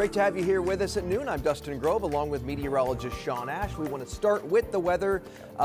Great to have you here with us at noon. I'm Dustin Grove along with meteorologist Sean Ash. We want to start with the weather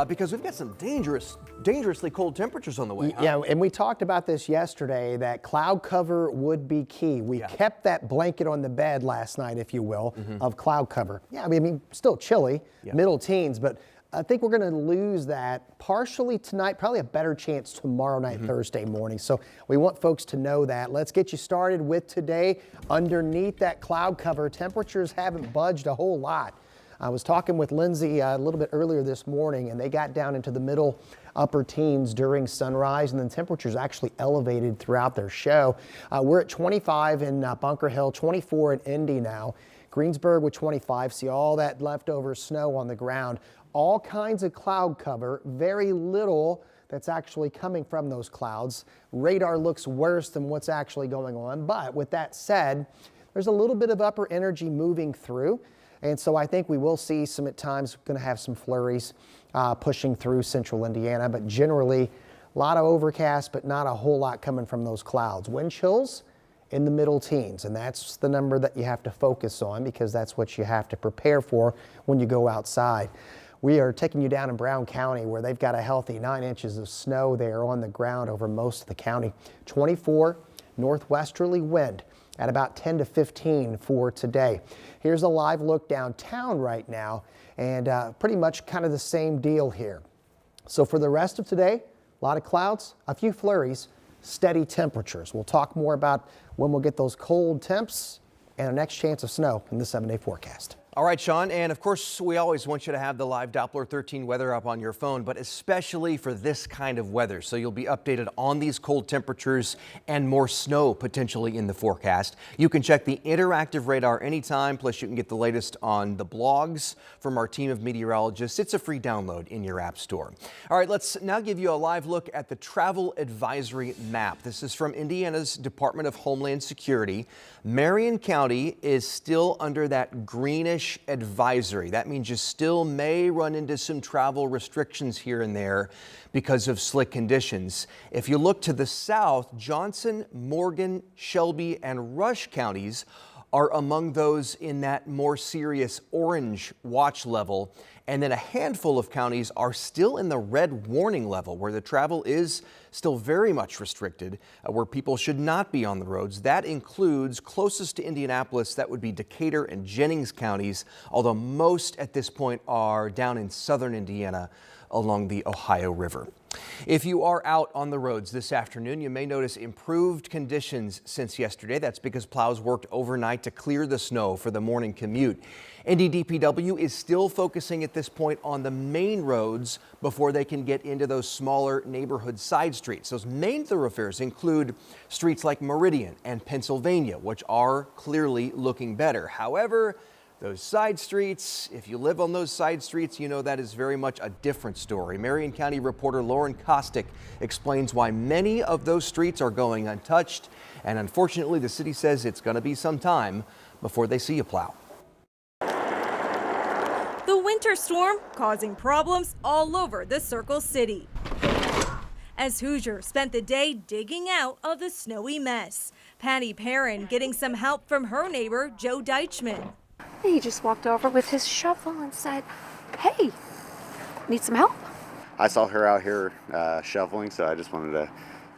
because we've got some dangerously cold temperatures on the way. Yeah, and we talked about this yesterday, that cloud cover would be key. We kept that blanket on the bed last night, if you will, of cloud cover. Yeah, I mean, still chilly, middle teens, but I think we're going to lose that partially tonight, probably a better chance tomorrow night, Thursday morning. So we want folks to know that. Let's get you started with today. Underneath that cloud cover, temperatures haven't budged a whole lot. I was talking with Lindsay a little bit earlier this morning, and they got down into the middle upper teens during sunrise, and then temperatures actually elevated throughout their show. We're at 25 in Bunker Hill, 24 in Indy now. Greensburg with 25, see all that leftover snow on the ground. All kinds of cloud cover, very little that's actually coming from those clouds. Radar looks worse than what's actually going on, but with that said, there's a little bit of upper energy moving through, and so I think we will see some, at times, going to have some flurries pushing through central Indiana, but generally a lot of overcast, but not a whole lot coming from those clouds. Wind chills in the middle teens, and that's the number that you have to focus on because that's what you have to prepare for when you go outside. We are taking you down in Brown County where they've got a healthy 9 inches of snow there on the ground over most of the county. 24 northwesterly wind at about 10 to 15 for today. Here's a live look downtown right now, and pretty much kind of the same deal here. So for the rest of today, a lot of clouds, a few flurries, steady temperatures. We'll talk more about when we'll get those cold temps and our next chance of snow in the 7-day forecast. All right, Sean, and of course, we always want you to have the live Doppler 13 weather up on your phone, but especially for this kind of weather. So you'll be updated on these cold temperatures and more snow potentially in the forecast. You can check the interactive radar anytime, plus you can get the latest on the blogs from our team of meteorologists. It's a free download in your app store. All right, let's now give you a live look at the travel advisory map. This is from Indiana's Department of Homeland Security. Marion County is still under that greenish advisory. That means you still may run into some travel restrictions here and there because of slick conditions. If you look to the south, Johnson, Morgan, Shelby, and Rush counties are among those in that more serious orange watch level. And then a handful of counties are still in the red warning level, where the travel is still very much restricted, where people should not be on the roads. That includes closest to Indianapolis, that would be Decatur and Jennings counties, although most at this point are down in southern Indiana along the Ohio River. If you are out on the roads this afternoon, you may notice improved conditions since yesterday. That's because plows worked overnight to clear the snow for the morning commute. NDDPW is still focusing at this point on the main roads before they can get into those smaller neighborhood side streets. Those main thoroughfares include streets like Meridian and Pennsylvania, which are clearly looking better. However, those side streets, if you live on those side streets, you know that is very much a different story. Marion County reporter Lauren Kostick explains why many of those streets are going untouched. And unfortunately, the city says it's going to be some time before they see a plow. The winter storm causing problems all over the Circle City, as Hoosiers spent the day digging out of the snowy mess. Patty Perrin getting some help from her neighbor, Joe Deichman. He just walked over with his shovel and said, "Hey, need some help?" I saw her out here shoveling, so I just wanted to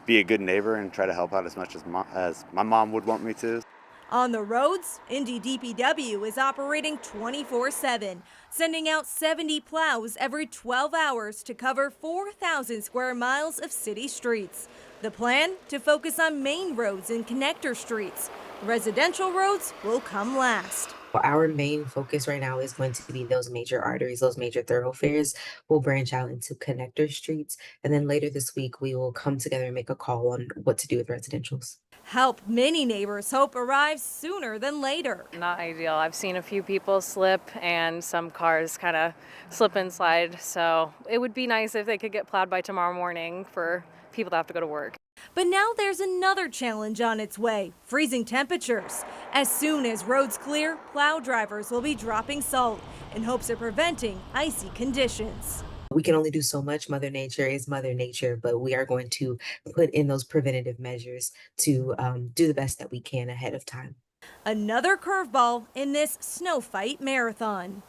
be a good neighbor and try to help out as much as my mom would want me to. On the roads, Indy DPW is operating 24/7, sending out 70 plows every 12 hours to cover 4,000 square miles of city streets. The plan to focus on main roads and connector streets. Residential roads will come last. Our main focus right now is going to be those major arteries, those major thoroughfares. We'll branch out into connector streets, and then later this week we will come together and make a call on what to do with residentials. Help many neighbors hope arrives sooner than later. Not ideal. I've seen a few people slip and some cars kind of slip and slide, so it would be nice if they could get plowed by tomorrow morning for people that have to go to work. But now there's another challenge on its way, freezing temperatures. As soon as roads clear, plow drivers will be dropping salt in hopes of preventing icy conditions. We can only do so much. Mother Nature is Mother Nature, but we are going to put in those preventative measures to do the best that we can ahead of time. Another curveball in this snow fight marathon.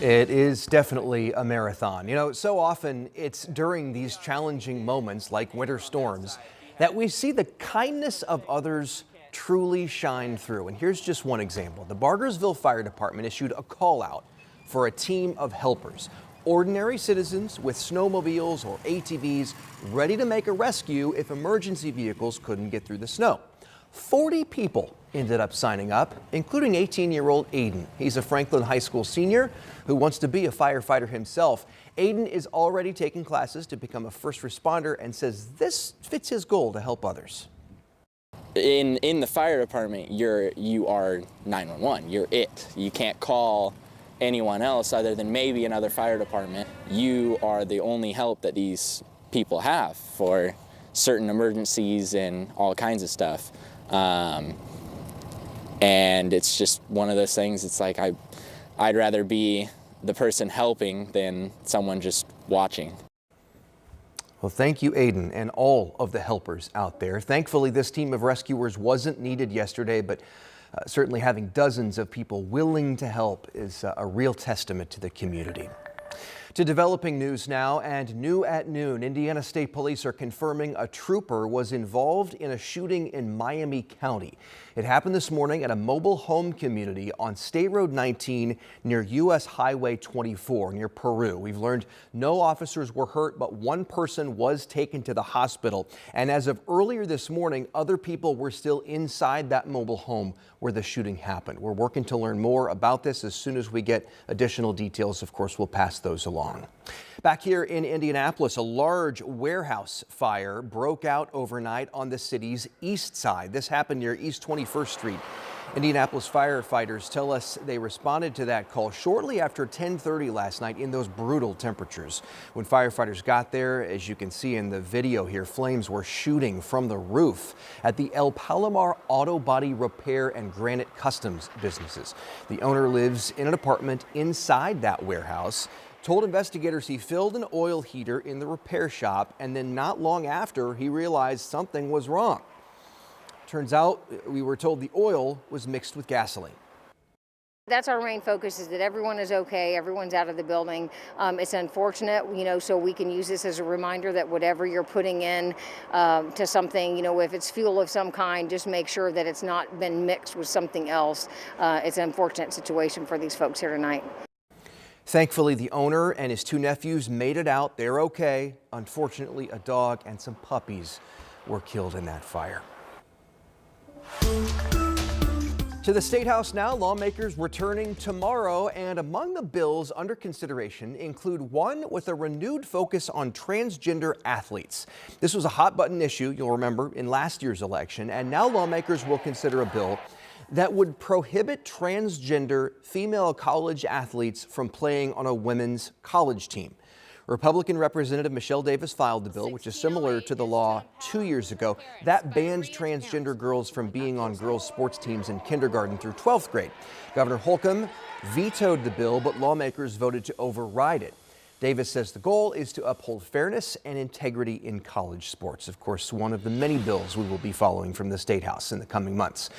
It is definitely a marathon. You know, so often it's during these challenging moments like winter storms that we see the kindness of others truly shine through. And here's just one example. The Bargersville Fire Department issued a call out for a team of helpers, ordinary citizens with snowmobiles or ATVs ready to make a rescue if emergency vehicles couldn't get through the snow. 40 people ended up signing up, including 18-year-old Aiden. He's a Franklin High School senior who wants to be a firefighter himself. Aiden is already taking classes to become a first responder and says this fits his goal to help others. In the fire department, you are 911. You're it. You can't call anyone else other than maybe another fire department. You are the only help that these people have for certain emergencies and all kinds of stuff. And it's just one of those things. It's like I'd rather be the person helping than someone just watching. Well, thank you, Aiden, and all of the helpers out there. Thankfully, this team of rescuers wasn't needed yesterday, but certainly having dozens of people willing to help is a real testament to the community. To developing news now, and new at noon, Indiana State Police are confirming a trooper was involved in a shooting in Miami County. It happened this morning at a mobile home community on State Road 19 near U.S. Highway 24 near Peru. We've learned no officers were hurt, but one person was taken to the hospital. And as of earlier this morning, other people were still inside that mobile home where the shooting happened. We're working to learn more about this. As soon as we get additional details, of course, we'll pass those along. Back here in Indianapolis, a large warehouse fire broke out overnight on the city's east side. This happened near East 21st Street. Indianapolis firefighters tell us they responded to that call shortly after 10:30 last night in those brutal temperatures. When firefighters got there, as you can see in the video here, flames were shooting from the roof at the El Palomar Auto Body Repair and Granite Customs businesses. The owner lives in an apartment inside that warehouse. Told investigators he filled an oil heater in the repair shop, and then not long after he realized something was wrong. Turns out we were told the oil was mixed with gasoline. That's our main focus, is that everyone is okay, everyone's out of the building. It's unfortunate, so we can use this as a reminder that whatever you're putting in to something, if it's fuel of some kind, just make sure that it's not been mixed with something else. It's an unfortunate situation for these folks here tonight. Thankfully, the owner and his two nephews made it out. They're okay. Unfortunately, a dog and some puppies were killed in that fire. To the State House now, lawmakers returning tomorrow, and among the bills under consideration include one with a renewed focus on transgender athletes. This was a hot button issue, you'll remember, in last year's election, and now lawmakers will consider a bill that would prohibit transgender female college athletes from playing on a women's college team. Republican Representative Michelle Davis filed the bill, which is similar to the law 2 years ago that banned transgender girls from being on girls' sports teams in kindergarten through 12th grade. Governor Holcomb vetoed the bill, but lawmakers voted to override it. Davis says the goal is to uphold fairness and integrity in college sports. Of course, one of the many bills we will be following from the State House in the coming months.